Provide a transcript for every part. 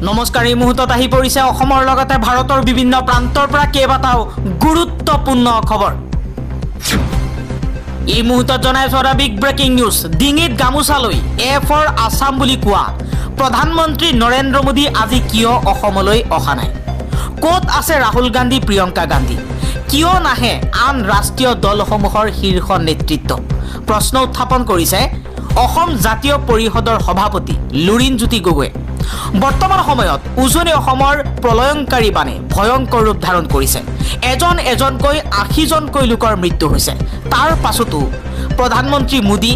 নমস্কাৰ, এই মুহূৰ্তত আহি পৰিছে অসমৰ লগতে ভাৰতৰ বিভিন্ন প্ৰান্তৰ পৰা কেইবাটাও গুৰুত্বপূৰ্ণ খবৰ। এই মুহূৰ্তত জনাইছো এটা বিগ ব্ৰেকিং নিউজ। ডিঙিত গামোচা লৈ এ ফৰ আছাম বুলি কোৱা প্ৰধানমন্ত্ৰী নৰেন্দ্ৰ মোদী আজি কিয় অসমলৈ অহা নাই? ক'ত আছে ৰাহুল গান্ধী, প্ৰিয়ংকা গান্ধী? কিয় নাহে আন ৰাষ্ট্ৰীয় দলসমূহৰ শীৰ্ষ নেতৃত্ব? প্ৰশ্ন উত্থাপন কৰিছে অসম জাতীয় পৰিষদৰ সভাপতি লুৰিণজ্যোতি গগৈয়ে। বৰ্তমান সময়ত উজনি অসমৰ প্ৰলয়ংকাৰী বানে ভয়ংকৰ ৰূপ ধাৰণ কৰিছে। এজনকৈ ৮০জনকৈ লোকৰ মৃত্যু হৈছে। তাৰ পাছতো প্ৰধানমন্ত্ৰী মোদী,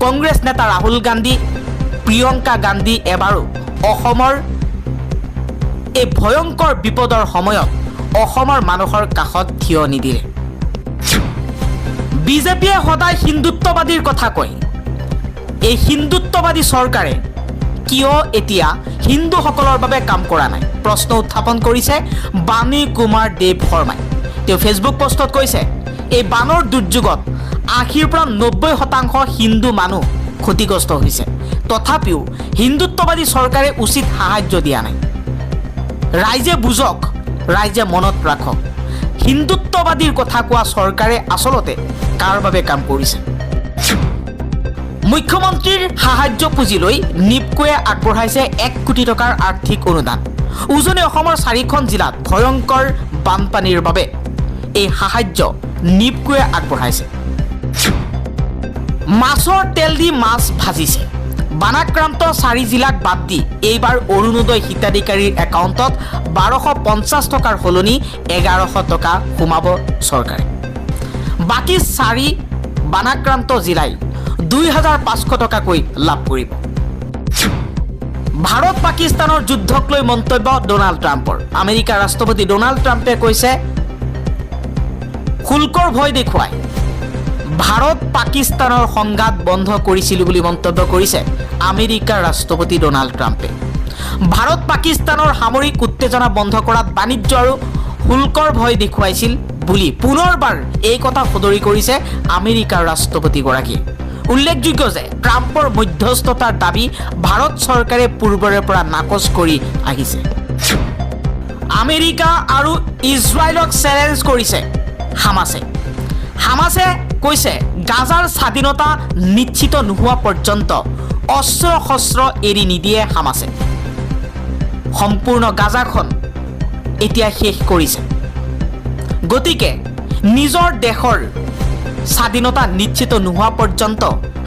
কংগ্ৰেছ নেতা ৰাহুল গান্ধী, প্ৰিয়ংকা গান্ধী এবাৰো অসমৰ এই ভয়ংকৰ বিপদৰ সময়ত অসমৰ মানুহৰ কাষত থিয় নিদিলে। বিজেপিয়ে সদায় হিন্দুত্ববাদীৰ কথা কয়। এই হিন্দুত্ববাদী চৰকাৰে কিয় এতিয়া হিন্দুসকলৰ বাবে কাম কৰা নাই? প্ৰশ্ন উত্থাপন কৰিছে বাণী কুমাৰ দেৱ শৰ্মাই। তেওঁ ফেচবুক পোষ্টত কৈছে, এই বানৰ দুৰ্যোগত ৮০ৰ পৰা ৯০% হিন্দু মানুহ ক্ষতিগ্ৰস্ত হৈছে। তথাপিও হিন্দুত্ববাদী চৰকাৰে উচিত সাহায্য দিয়া নাই। ৰাইজে বুজক, ৰাইজে মনত ৰাখক, হিন্দুত্ববাদীৰ কথা কোৱা চৰকাৰে আচলতে কাৰ বাবে কাম কৰিছে? মুখ্যমন্ত্ৰীৰ সাহায্য পুঁজি লৈ নিপকোৱে আগবঢ়াইছে ১ কোটি টকাৰ আৰ্থিক অনুদান। উজনি অসমৰ ৪খন জিলাত ভয়ংকৰ বানপানীৰ বাবে এই সাহায্য নিপকোৱে আগবঢ়াইছে। মাছৰ তেল দি মাছ ভাজিছে। বানাক্ৰান্ত ৪ জিলাক বাদ দি এইবাৰ অৰুণোদয় হিতাধিকাৰীৰ একাউণ্টত ১২৫০ টকাৰ সলনি ১১০০ টকা সোমাব চৰকাৰে। বাকী ৪ বানাক্ৰান্ত জিলাই ২৫০০ টকাকৈ লাভ কৰিব। ভাৰত পাকিস্তানৰ যুদ্ধক লৈ মন্তব্য ডোনাল্ড ট্ৰাম্পৰ। আমেৰিকাৰ ৰাষ্ট্ৰপতি ডোনাল্ড ট্ৰাম্পে কৈছে, শুল্কৰ ভয় দেখুৱাই ভাৰত পাকিস্তানৰ সংঘাত বন্ধ কৰিছিল বুলি মন্তব্য কৰিছে আমেৰিকাৰ ৰাষ্ট্ৰপতি ডোনাল্ড ট্ৰাম্পে। ভাৰত পাকিস্তানৰ সামৰিক উত্তেজনা বন্ধ কৰাত বাণিজ্য আৰু শুল্কৰ ভয় দেখুৱাইছিল বুলি পুনৰবাৰ এই কথা সদৰি কৰিছে আমেৰিকাৰ ৰাষ্ট্ৰপতিগৰাকীয়ে। উল্লেখযোগ্য যে ট্ৰাম্পৰ মধ্যস্থতাৰ দাবী ভাৰত চৰকাৰে পূৰ্বৰে পৰা নাকচ কৰি আহিছে। আমেৰিকা আৰু ইজৰাইলক চেলেঞ্জ কৰিছে হামাছে। হামাছে কৈছে গাজাৰ স্বাধীনতা নিশ্চিত নোহোৱা পৰ্যন্ত অস্ত্ৰ শস্ত্ৰ এৰি নিদিয়ে হামাছে। সম্পূৰ্ণ গাজাখন এতিয়া শেষ কৰিছে। গতিকে নিজৰ দেশৰ স্বাধীনতা নিশ্চিত নোহোৱা পৰ্যন্ত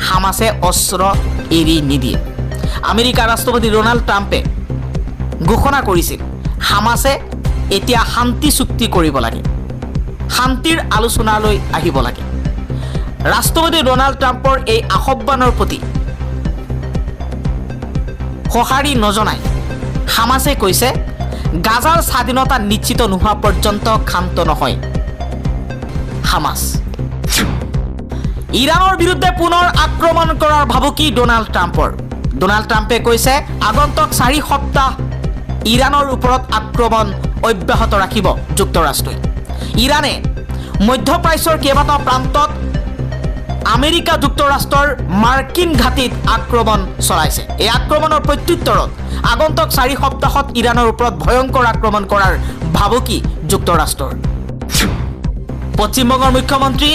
হামাছে অস্ত্ৰ এৰি নিদিয়ে। আমেৰিকাৰ ৰাষ্ট্ৰপতি ডোনাল্ড ট্ৰাম্পে ঘোষণা কৰিছিল হামাছে এতিয়া শান্তি চুক্তি কৰিব লাগে, শান্তিৰ আলোচনালৈ আহিব লাগে। ৰাষ্ট্ৰপতি ডোনাল্ড ট্ৰাম্পৰ এই আহ্বানৰ প্ৰতি সঁহাৰি নজনাই হামাছে কৈছে গাজাৰ স্বাধীনতা নিশ্চিত নোহোৱা পৰ্যন্ত ক্ষান্ত নহয় হামাছ। ইৰাণৰ বিৰুদ্ধে পুনৰ আক্ৰমণ কৰাৰ ভাবুকি ডোনাল্ড ট্ৰাম্পৰ। ডোনাল্ড ট্ৰাম্পে কৈছে আগন্তুক ৪ সপ্তাহ ইৰাণৰ ওপৰত আক্ৰমণ অব্যাহত ৰাখিব যুক্তৰাষ্ট্ৰই। ইৰাণে মধ্যপ্ৰাচ্যৰ কেইবাটাও প্ৰান্তত আমেৰিকা যুক্তৰাষ্ট্ৰৰ মাৰ্কিন ঘাটিত আক্ৰমণ চলাইছে। এই আক্ৰমণৰ প্ৰত্যুত্তৰত আগন্তুক ৪ সপ্তাহত ইৰাণৰ ওপৰত ভয়ংকৰ আক্ৰমণ কৰাৰ ভাবুকি যুক্তৰাষ্ট্ৰৰ। পশ্চিমবংগৰ মুখ্যমন্ত্ৰী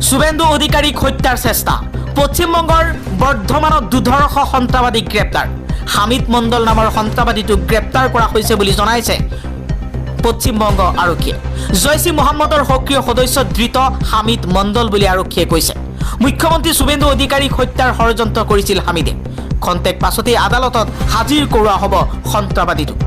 শুভেন্দু অধিকাৰীক হত্যাৰ চেষ্টা। পশ্চিমবংগৰ বৰ্ধমানত ১২০০ সন্ত্ৰাসবাদী গ্ৰেপ্তাৰ। হামিদ মণ্ডল নামৰ সন্ত্ৰাসবাদীটোক গ্ৰেপ্তাৰ কৰা হৈছে বুলি জনাইছে পশ্চিমবংগ আৰক্ষীয়ে। জৈচ ই মহম্মদৰ সক্ৰিয় সদস্য ধৃত হামিদ মণ্ডল বুলি আৰক্ষীয়ে কৈছে। মুখ্যমন্ত্ৰী শুভেন্দু অধিকাৰীক হত্যাৰ ষড়যন্ত্ৰ কৰিছিল হামিদে। খন্তেক পাছতেই আদালতত হাজিৰ কৰোৱা হ'ব সন্ত্ৰাসবাদীটোক।